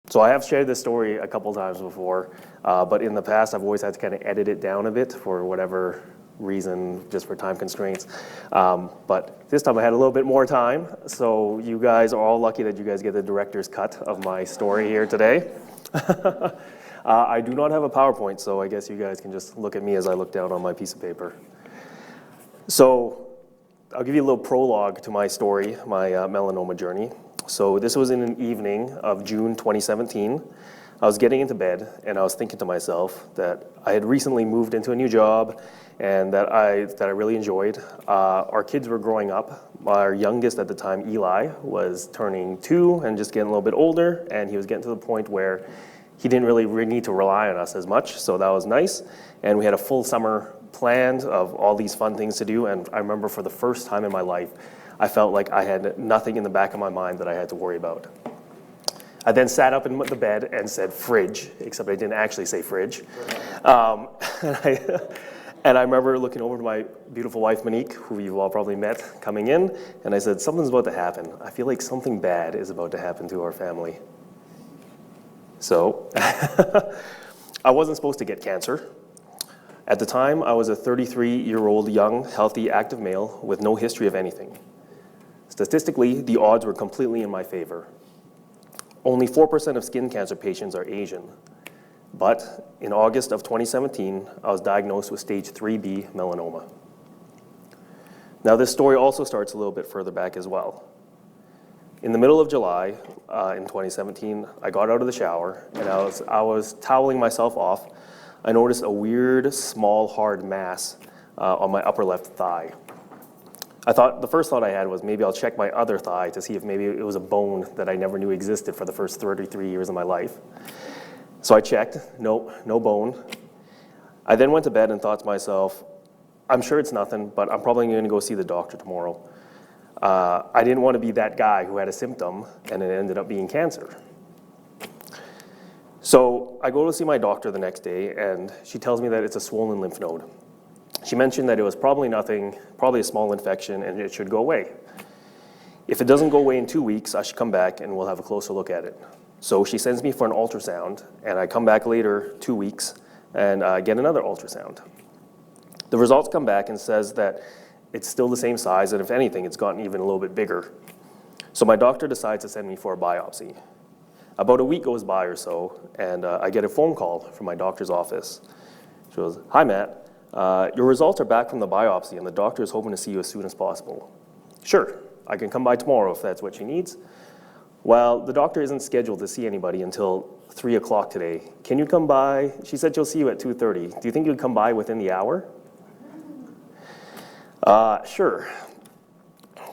So I have shared this story a couple times before, but in the past I've always had to kind of edit it down a bit for whatever reason, just for time constraints. But this time I had a little bit more time, so you guys are all lucky that you guys get the director's cut of my story here today. I do not have a PowerPoint, so I guess you guys can just look at me as I look down on my piece of paper. So I'll give you a little prologue to my story, my melanoma journey. So this was in an evening of June 2017. I was getting into bed and I was thinking to myself that I had recently moved into a new job and that I really enjoyed. Our kids were growing up. Our youngest at the time, Eli, was turning 2 and just getting a little bit older, and he was getting to the point where he didn't really need to rely on us as much, so that was nice. And we had a full summer planned of all these fun things to do, and I remember for the first time in my life, I felt like I had nothing in the back of my mind that I had to worry about. I then sat up in the bed and said fridge, except I didn't actually say fridge. And I remember looking over to my beautiful wife, Monique, who you've all probably met, coming in, and I said, something's about to happen. I feel like something bad is about to happen to our family. So, I wasn't supposed to get cancer. At the time, I was a 33-year-old young, healthy, active male with no history of anything. Statistically, the odds were completely in my favor. Only 4% of skin cancer patients are Asian. But in August of 2017, I was diagnosed with stage 3B melanoma. Now, this story also starts a little bit further back as well. In the middle of July in 2017, I got out of the shower and I was toweling myself off. I noticed a weird, small, hard mass on my upper left thigh. The first thought I had was maybe I'll check my other thigh to see if maybe it was a bone that I never knew existed for the first 33 years of my life. So I checked, no bone. I then went to bed and thought to myself, I'm sure it's nothing, but I'm probably going to go see the doctor tomorrow. I didn't want to be that guy who had a symptom and it ended up being cancer. So I go to see my doctor the next day and she tells me that it's a swollen lymph node. She mentioned that it was probably nothing, probably a small infection, and it should go away. If it doesn't go away in 2 weeks, I should come back and we'll have a closer look at it. So she sends me for an ultrasound, and I come back later, 2 weeks, and get another ultrasound. The results come back and says that it's still the same size, and if anything, it's gotten even a little bit bigger. So my doctor decides to send me for a biopsy. About a week goes by or so, and I get a phone call from my doctor's office. She goes, "Hi, Matt. Your results are back from the biopsy, and the doctor is hoping to see you as soon as possible." "Sure, I can come by tomorrow if that's what she needs." "Well, the doctor isn't scheduled to see anybody until 3 o'clock today. Can you come by? She said she'll see you at 2:30. Do you think you'd come by within the hour?" Sure.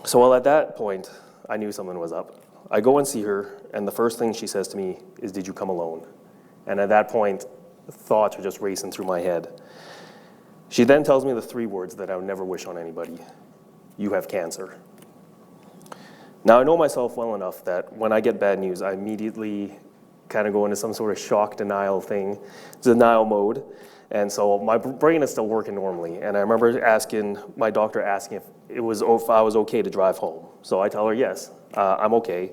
So at that point, I knew something was up. I go and see her, and the first thing she says to me is, "Did you come alone?" And at that point, thoughts are just racing through my head. She then tells me the 3 words that I would never wish on anybody: "You have cancer." Now, I know myself well enough that when I get bad news, I immediately kind of go into some sort of shock denial mode. And so my brain is still working normally. And I remember my doctor asking if I was okay to drive home. So I tell her, yes, I'm okay.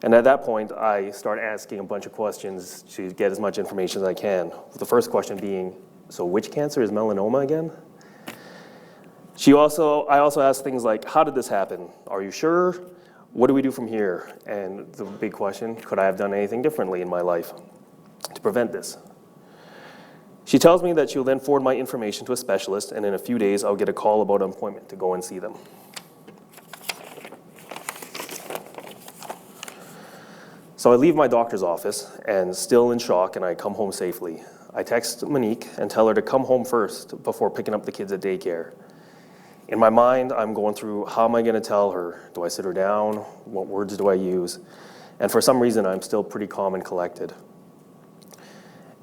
And at that point, I start asking a bunch of questions to get as much information as I can. The first question being, so which cancer is melanoma again? I also asked things like, how did this happen? Are you sure? What do we do from here? And the big question, could I have done anything differently in my life to prevent this? She tells me that she'll then forward my information to a specialist, and in a few days, I'll get a call about an appointment to go and see them. So I leave my doctor's office, and still in shock, and I come home safely. I text Monique and tell her to come home first before picking up the kids at daycare. In my mind, I'm going through, how am I going to tell her? Do I sit her down? What words do I use? And for some reason, I'm still pretty calm and collected.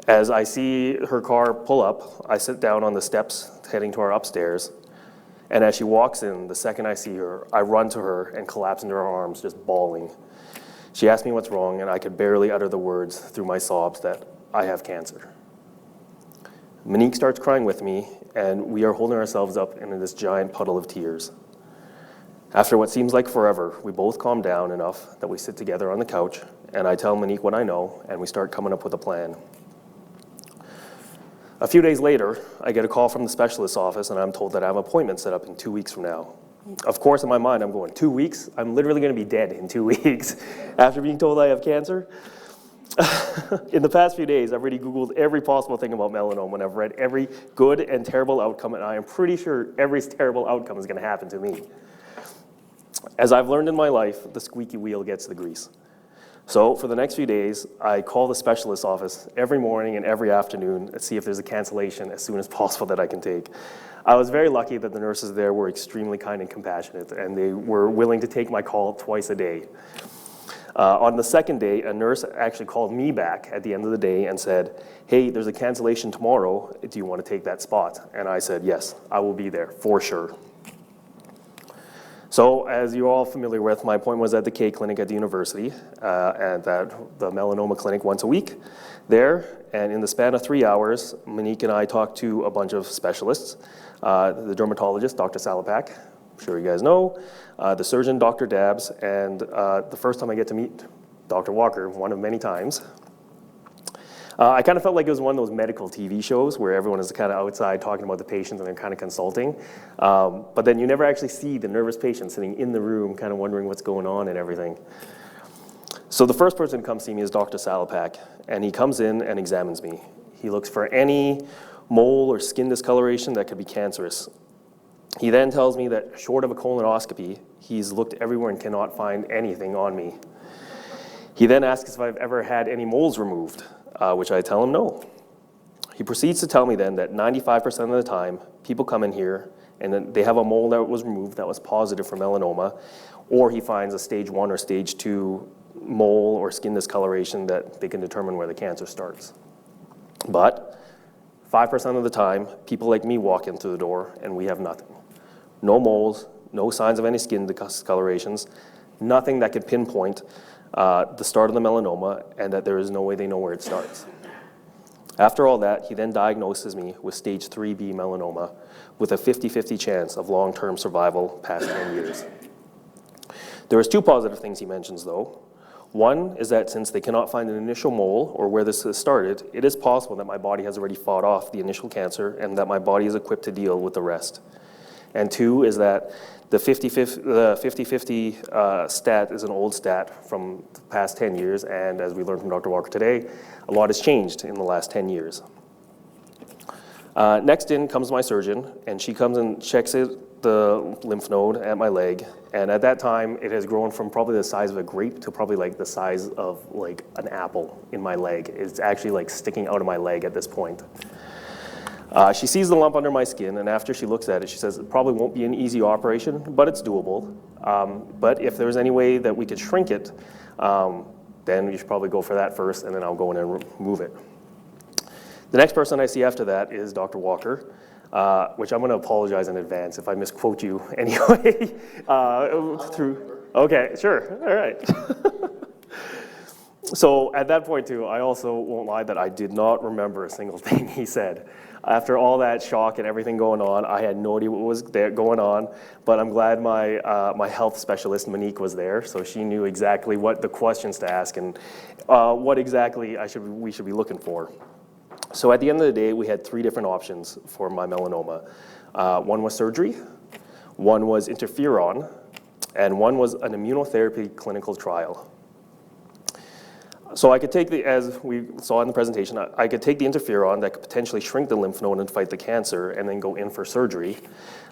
As I see her car pull up, I sit down on the steps heading to our upstairs. And as she walks in, the second I see her, I run to her and collapse into her arms, just bawling. She asked me what's wrong, and I could barely utter the words through my sobs that I have cancer. Monique starts crying with me, and we are holding ourselves up in this giant puddle of tears. After what seems like forever, we both calm down enough that we sit together on the couch, and I tell Monique what I know, and we start coming up with a plan. A few days later, I get a call from the specialist's office, and I'm told that I have an appointment set up in 2 weeks from now. Of course, in my mind, I'm going, 2 weeks? I'm literally going to be dead in 2 weeks after being told I have cancer. In the past few days, I've already Googled every possible thing about melanoma, and I've read every good and terrible outcome, and I am pretty sure every terrible outcome is going to happen to me. As I've learned in my life, the squeaky wheel gets the grease. So for the next few days, I call the specialist's office every morning and every afternoon to see if there's a cancellation as soon as possible that I can take. I was very lucky that the nurses there were extremely kind and compassionate, and they were willing to take my call twice a day. On the second day, a nurse actually called me back at the end of the day and said, hey, there's a cancellation tomorrow. Do you want to take that spot? And I said, yes, I will be there for sure. So, as you're all familiar with, my appointment was at the K clinic at the university, and at the melanoma clinic once a week there. And in the span of 3 hours, Monique and I talked to a bunch of specialists. The dermatologist, Dr. Salapak, I'm sure you guys know, the surgeon, Dr. Dabbs, and the first time I get to meet Dr. Walker, one of many times. I kind of felt like it was one of those medical TV shows where everyone is kind of outside talking about the patients and they're kind of consulting. But then you never actually see the nervous patient sitting in the room kind of wondering what's going on and everything. So the first person to come see me is Dr. Salapak, and he comes in and examines me. He looks for any mole or skin discoloration that could be cancerous. He then tells me that short of a colonoscopy, he's looked everywhere and cannot find anything on me. He then asks if I've ever had any moles removed, which I tell him no. He proceeds to tell me then that 95% of the time, people come in here and then they have a mole that was removed that was positive for melanoma, or he finds a stage 1 or stage 2 mole or skin discoloration that they can determine where the cancer starts. But 5% of the time, people like me walk in through the door and we have nothing. No moles, no signs of any skin discolorations, nothing that could pinpoint the start of the melanoma, and that there is no way they know where it starts. After all that, he then diagnoses me with stage 3B melanoma with a 50-50 chance of long-term survival past 10 years. There is 2 positive things he mentions though. One is that since they cannot find an initial mole or where this has started, it is possible that my body has already fought off the initial cancer and that my body is equipped to deal with the rest. And 2 is that the 50-50 stat is an old stat from the past 10 years, and as we learned from Dr. Walker today, a lot has changed in the last 10 years. Next in comes my surgeon, and she comes and checks the lymph node at my leg, and at that time, it has grown from probably the size of a grape to probably like the size of like an apple in my leg. It's actually like sticking out of my leg at this point. She sees the lump under my skin, and after she looks at it, she says it probably won't be an easy operation, but it's doable. But if there's any way that we could shrink it, then we should probably go for that first, and then I'll go in and remove it. The next person I see after that is Dr. Walker, which I'm going to apologize in advance if I misquote you anyway. Okay, sure, all right. So at that point too, I also won't lie that I did not remember a single thing he said. After all that shock and everything going on, I had no idea what was going on, but I'm glad my health specialist, Monique, was there, so she knew exactly what the questions to ask and what exactly we should be looking for. So at the end of the day, we had 3 different options for my melanoma. One was surgery, one was interferon, and one was an immunotherapy clinical trial. So I could take as we saw in the presentation, I could take the interferon that could potentially shrink the lymph node and fight the cancer and then go in for surgery.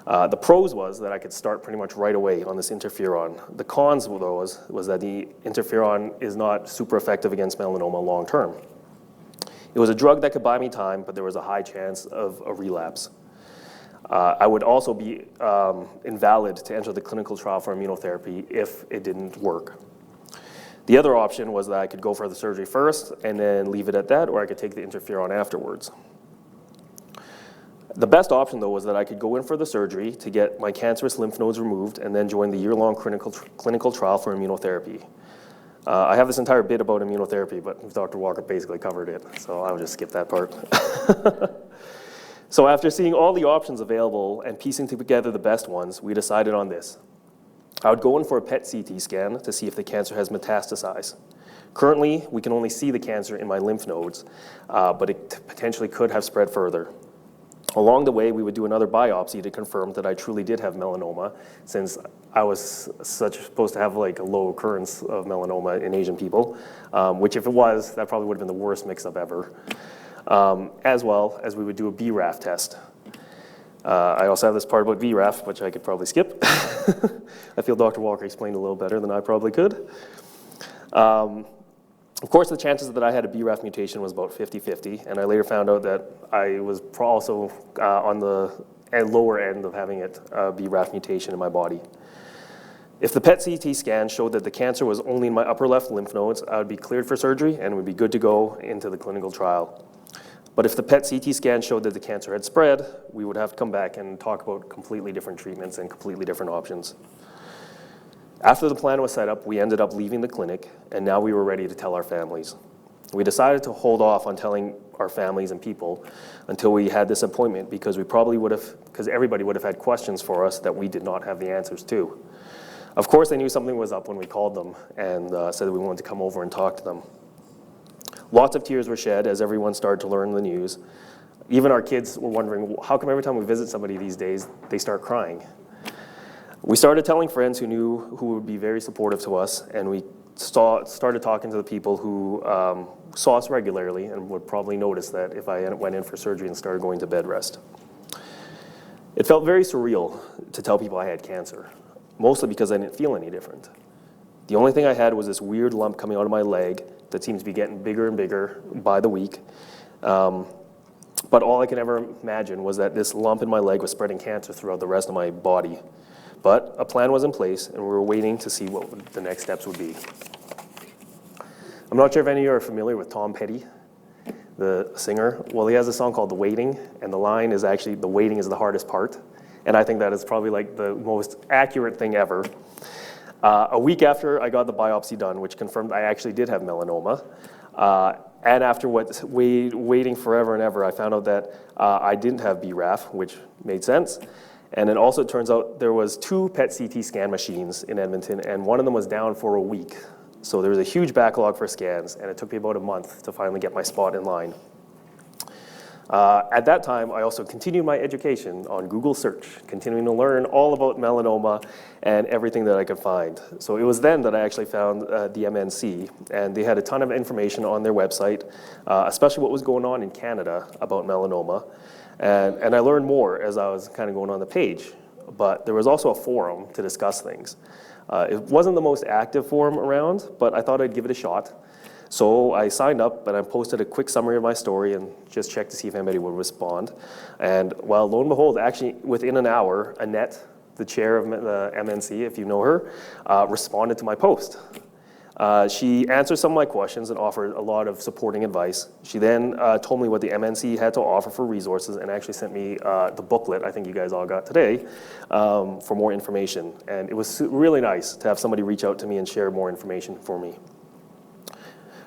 The pros was that I could start pretty much right away on this interferon. The cons though was that the interferon is not super effective against melanoma long term. It was a drug that could buy me time, but there was a high chance of a relapse. I would also be invalid to enter the clinical trial for immunotherapy if it didn't work. The other option was that I could go for the surgery first and then leave it at that, or I could take the interferon afterwards. The best option, though, was that I could go in for the surgery to get my cancerous lymph nodes removed and then join the year-long clinical trial for immunotherapy. I have this entire bit about immunotherapy, but Dr. Walker basically covered it, so I'll just skip that part. So after seeing all the options available and piecing together the best ones, we decided on this. I would go in for a PET CT scan to see if the cancer has metastasized. Currently, we can only see the cancer in my lymph nodes, but it potentially could have spread further. Along the way, we would do another biopsy to confirm that I truly did have melanoma, since I was supposed to have like a low occurrence of melanoma in Asian people, which if it was, that probably would have been the worst mix-up ever. As well as we would do a BRAF test. I also have this part about BRAF, which I could probably skip. I feel Dr. Walker explained a little better than I probably could. Of course, the chances that I had a BRAF mutation was about 50-50, and I later found out that I was also on the lower end of having a BRAF mutation in my body. If the PET CT scan showed that the cancer was only in my upper left lymph nodes, I would be cleared for surgery and would be good to go into the clinical trial. But if the PET CT scan showed that the cancer had spread, we would have to come back and talk about completely different treatments and completely different options. After the plan was set up, we ended up leaving the clinic, and now we were ready to tell our families. We decided to hold off on telling our families and people until we had this appointment, because everybody would have had questions for us that we did not have the answers to. Of course, they knew something was up when we called them and said that we wanted to come over and talk to them. Lots of tears were shed as everyone started to learn the news. Even our kids were wondering, how come every time we visit somebody these days, they start crying? We started telling friends who would be very supportive to us, and we started talking to the people who saw us regularly and would probably notice that if I went in for surgery and started going to bed rest. It felt very surreal to tell people I had cancer, mostly because I didn't feel any different. The only thing I had was this weird lump coming out of my leg that seems to be getting bigger and bigger by the week. But all I could ever imagine was that this lump in my leg was spreading cancer throughout the rest of my body. But a plan was in place, and we were waiting to see what the next steps would be. I'm not sure if any of you are familiar with Tom Petty, the singer. Well, he has a song called The Waiting, and the line is actually, the waiting is the hardest part. And I think that is probably like the most accurate thing ever. A week after I got the biopsy done, which confirmed I actually did have melanoma, and after waiting forever and ever, I found out that I didn't have BRAF, which made sense. And then also it turns out there was 2 PET CT scan machines in Edmonton, and one of them was down for a week. So there was a huge backlog for scans, and it took me about a month to finally get my spot in line. At that time, I also continued my education on Google search, continuing to learn all about melanoma and everything that I could find. So it was then that I actually found the MNC, and they had a ton of information on their website, especially what was going on in Canada about melanoma. And I learned more as I was kind of going on the page, but there was also a forum to discuss things. It wasn't the most active forum around, but I thought I'd give it a shot. So I signed up, and I posted a quick summary of my story and just checked to see if anybody would respond. And well, lo and behold, actually within an hour, Annette, the chair of the MNC, if you know her, responded to my post. She answered some of my questions and offered a lot of supporting advice. She then told me what the MNC had to offer for resources and actually sent me the booklet I think you guys all got today for more information. And it was really nice to have somebody reach out to me and share more information for me.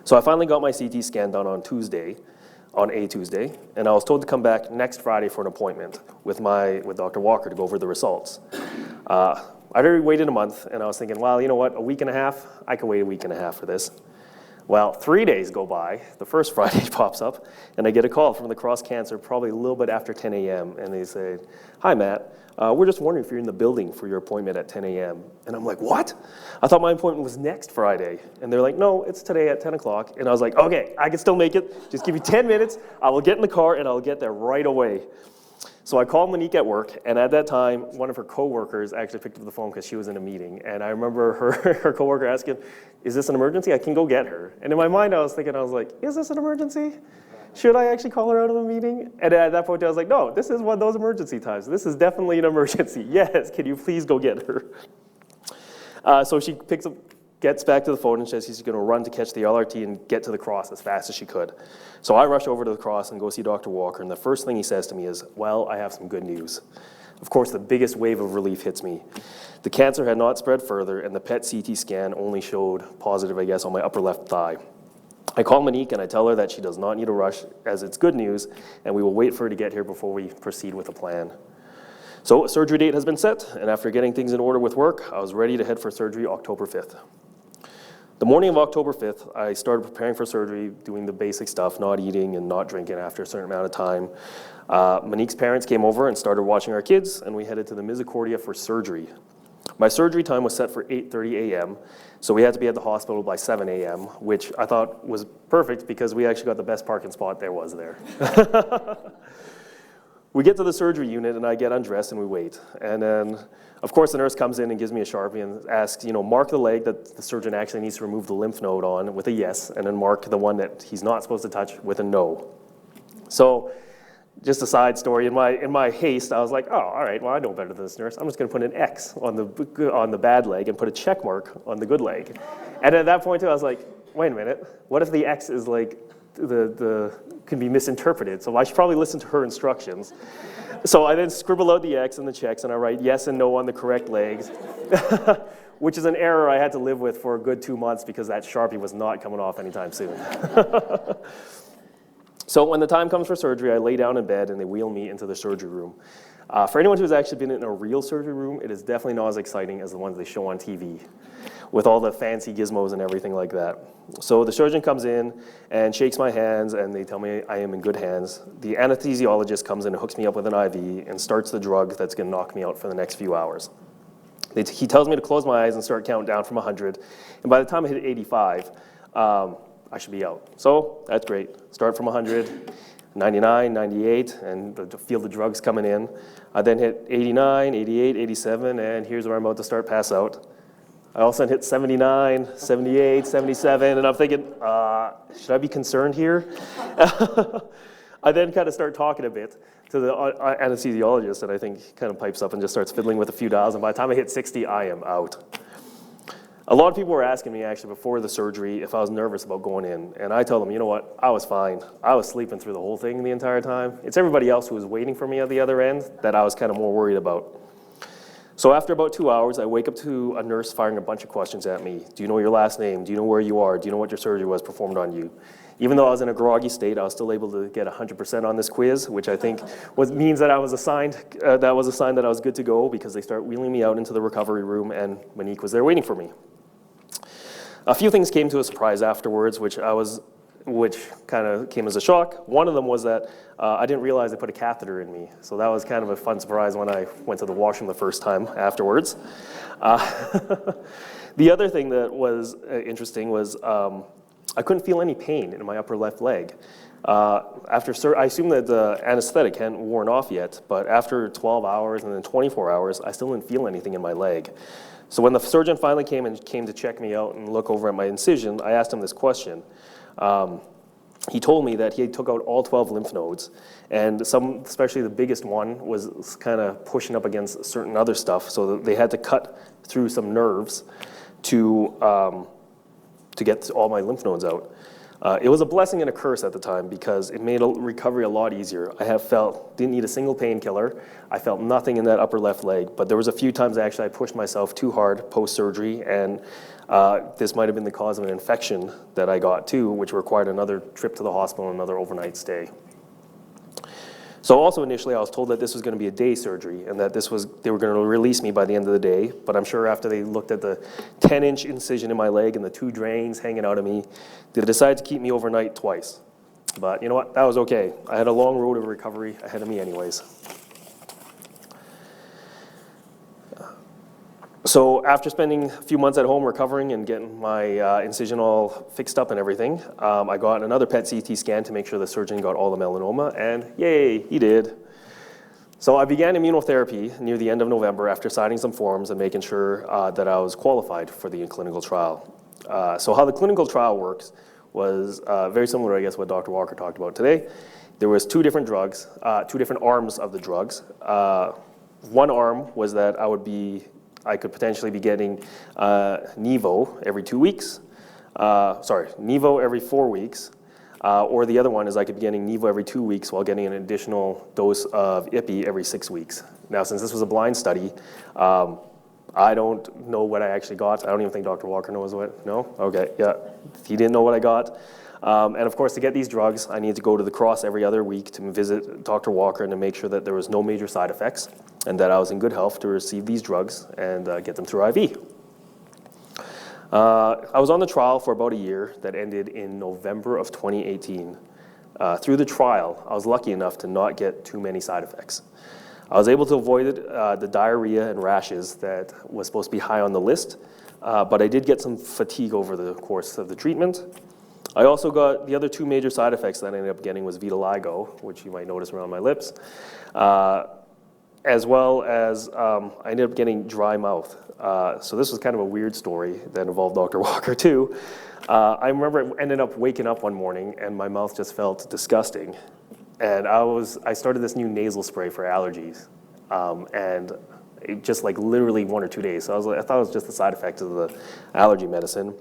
So I finally got my CT scan done on Tuesday, and I was told to come back next Friday for an appointment with Dr. Walker to go over the results. I'd already waited a month, and I was thinking, well, you know what, a week and a half? I can wait a week and a half for this. Well, 3 days go by, the first Friday pops up, and I get a call from the Cross Cancer probably a little bit after 10 a.m., and they say, hi, Matt, we're just wondering if you're in the building for your appointment at 10 a.m. And I'm like, what? I thought my appointment was next Friday. And they're like, no, it's today at 10 o'clock. And I was like, okay, I can still make it. Just give me 10 minutes. I will get in the car, and I'll get there right away. So I called Monique at work, and at that time, one of her coworkers actually picked up the phone because she was in a meeting. And I remember her coworker asking, is this an emergency? I can go get her. And in my mind, I was like, is this an emergency? Should I actually call her out of the meeting? And at that point, I was like, no, this is one of those emergency times. This is definitely an emergency. Yes, can you please go get her? So she gets back to the phone and says she's going to run to catch the LRT and get to the Cross as fast as she could. So I rush over to the Cross and go see Dr. Walker, and the first thing he says to me is, well, I have some good news. Of course, the biggest wave of relief hits me. The cancer had not spread further, and the PET CT scan only showed positive, I guess, on my upper left thigh. I call Monique and I tell her that she does not need to rush, as it's good news, and we will wait for her to get here before we proceed with the plan. So a surgery date has been set, and after getting things in order with work, I was ready to head for surgery October 5th. The morning of October 5th, I started preparing for surgery, doing the basic stuff, not eating and not drinking after a certain amount of time. Monique's parents came over and started watching our kids, and we headed to the Misericordia for surgery. My surgery time was set for 8:30 a.m., so we had to be at the hospital by 7 a.m., which I thought was perfect because we actually got the best parking spot there was there. We get to the surgery unit, and I get undressed, and we wait. And then, of course, the nurse comes in and gives me a Sharpie and asks, mark the leg that the surgeon actually needs to remove the lymph node on with a yes, and then mark the one that he's not supposed to touch with a no. So, just a side story, in my haste, I was like, oh, all right, well, I know better than this nurse. I'm just going to put an X on the bad leg and put a check mark on the good leg. And at that point, too, I was like, wait a minute, what if the X is like can be misinterpreted? So I should probably listen to her instructions. So I then scribble out the X and the checks, and I write yes and no on the correct legs, which is an error I had to live with for a good 2 months because that Sharpie was not coming off anytime soon. So when the time comes for surgery, I lay down in bed and they wheel me into the surgery room. For anyone who's actually been in a real surgery room, it is definitely not as exciting as the ones they show on TV, with all the fancy gizmos and everything like that. So the surgeon comes in and shakes my hands, and they tell me I am in good hands. The anesthesiologist comes in and hooks me up with an IV and starts the drug that's going to knock me out for the next few hours. He tells me to close my eyes and start counting down from 100, and by the time I hit 85, I should be out. So that's great. Start from 100, 99, 98, and feel the drugs coming in. I then hit 89, 88, 87, and here's where I'm about to start pass out. I all of a sudden hit 79, 78, 77, and I'm thinking, should I be concerned here? I then kind of start talking a bit to the anesthesiologist, and I think kind of pipes up and just starts fiddling with a few dials, and by the time I hit 60, I am out. A lot of people were asking me actually before the surgery if I was nervous about going in, and I told them, you know what, I was fine. I was sleeping through the whole thing the entire time. It's everybody else who was waiting for me at the other end that I was kind of more worried about. So after about 2 hours, I wake up to a nurse firing a bunch of questions at me. Do you know your last name? Do you know where you are? Do you know what your surgery was performed on you? Even though I was in a groggy state, I was still able to get 100% on this quiz, which I think means that I was assigned, that was a sign that I was good to go, because they start wheeling me out into the recovery room, and Monique was there waiting for me. A few things came to a surprise afterwards, which kind of came as a shock. One of them was that I didn't realize they put a catheter in me. So that was kind of a fun surprise when I went to the washroom the first time afterwards. The other thing that was interesting was I couldn't feel any pain in my upper left leg. I assume that the anesthetic hadn't worn off yet, but after 12 hours and then 24 hours, I still didn't feel anything in my leg. So when the surgeon finally came to check me out and look over at my incision, I asked him this question. He told me that he took out all 12 lymph nodes, and some, especially the biggest one, was kind of pushing up against certain other stuff, so that they had to cut through some nerves to get all my lymph nodes out. It was a blessing and a curse at the time because it made recovery a lot easier. Didn't need a single painkiller. I felt nothing in that upper left leg, but there was a few times actually I pushed myself too hard post-surgery, and this might have been the cause of an infection that I got too, which required another trip to the hospital and another overnight stay. So also initially I was told that this was going to be a day surgery and that they were going to release me by the end of the day, but I'm sure after they looked at the 10-inch incision in my leg and the 2 drains hanging out of me, they decided to keep me overnight twice. But you know what, that was okay. I had a long road of recovery ahead of me anyways. So after spending a few months at home recovering and getting my incision all fixed up and everything, I got another PET CT scan to make sure the surgeon got all the melanoma, and yay, he did. So I began immunotherapy near the end of November after signing some forms and making sure that I was qualified for the clinical trial. So how the clinical trial works was very similar, I guess, what Dr. Walker talked about today. There was 2 different drugs, 2 different arms of the drugs. One arm was that I could potentially be getting Nivo every 2 weeks. Nivo every 4 weeks. Or the other one is I could be getting Nivo every 2 weeks while getting an additional dose of IPI every 6 weeks. Now, since this was a blind study, I don't know what I actually got. I don't even think Dr. Walker knows what. No? Okay, yeah. He didn't know what I got. And of course, to get these drugs, I need to go to the cross every other week to visit Dr. Walker and to make sure that there was no major side effects and that I was in good health to receive these drugs and get them through IV. I was on the trial for about a year that ended in November of 2018. Through the trial, I was lucky enough to not get too many side effects. I was able to avoid the diarrhea and rashes that was supposed to be high on the list, but I did get some fatigue over the course of the treatment. I also got the other two major side effects that I ended up getting was vitiligo, which you might notice around my lips, as well as I ended up getting dry mouth. So this was kind of a weird story that involved Dr. Walker too. I remember I ended up waking up one morning and my mouth just felt disgusting. And I started this new nasal spray for allergies. And it just like literally 1 or 2 days. So I thought it was just a side effect of the allergy medicine.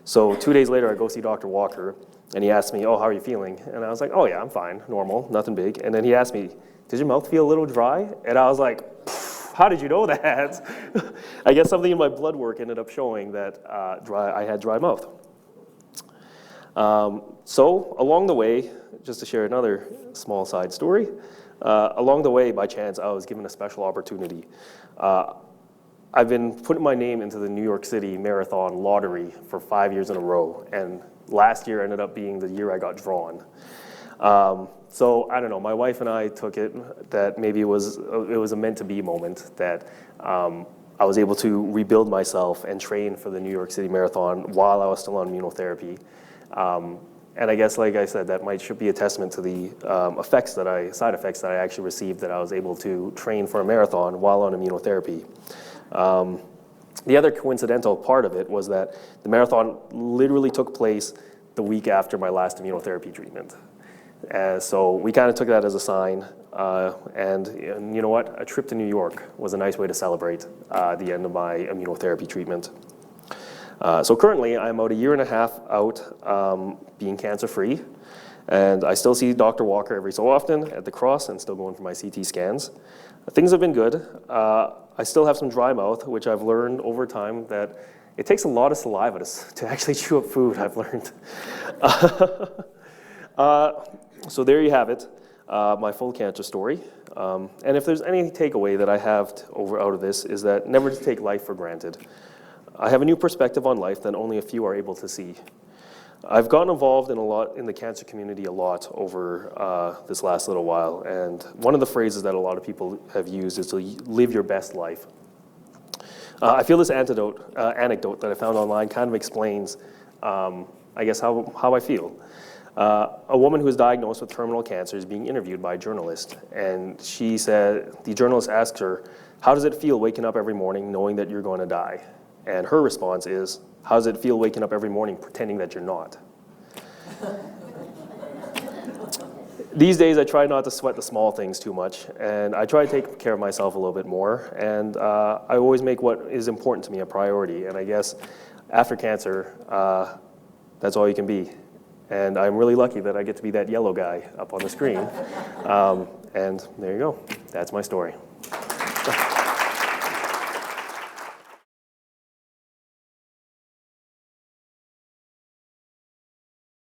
So 2 days later, I go see Dr. Walker and he asked me, oh, how are you feeling? And I was like, oh yeah, I'm fine, normal, nothing big. And then he asked me, did your mouth feel a little dry? And I was like, how did you know that? I guess something in my blood work ended up showing that I had dry mouth. So along the way, just to share another small side story, along the way, by chance, I was given a special opportunity. I've been putting my name into the New York City Marathon lottery for 5 years in a row, and last year ended up being the year I got drawn. So I don't know, my wife and I took it that maybe it was a meant-to-be moment, that I was able to rebuild myself and train for the New York City Marathon while I was still on immunotherapy. And I guess, like I said, that should be a testament to the side effects that I actually received, that I was able to train for a marathon while on immunotherapy. The other coincidental part of it was that the marathon literally took place the week after my last immunotherapy treatment. So we kind of took that as a sign, and you know what? A trip to New York was a nice way to celebrate the end of my immunotherapy treatment. So currently, I'm about 1.5 years out being cancer-free, and I still see Dr. Walker every so often at the cross and still going for my CT scans. Things have been good. I still have some dry mouth, which I've learned over time that it takes a lot of saliva to actually chew up food, I've learned. So there you have it, my full cancer story. And if there's any takeaway that I have out of this, is that never to take life for granted. I have a new perspective on life that only a few are able to see. I've gotten involved in the cancer community a lot over this last little while, and one of the phrases that a lot of people have used is to live your best life. I feel this anecdote that I found online kind of explains, I guess, how I feel. A woman who is diagnosed with terminal cancer is being interviewed by a journalist, and she said, the journalist asked her, how does it feel waking up every morning knowing that you're going to die? And her response is, how does it feel waking up every morning pretending that you're not? These days, I try not to sweat the small things too much, and I try to take care of myself a little bit more, and I always make what is important to me a priority, and I guess after cancer, that's all you can be. And I'm really lucky that I get to be that yellow guy up on the screen. And there you go. That's my story.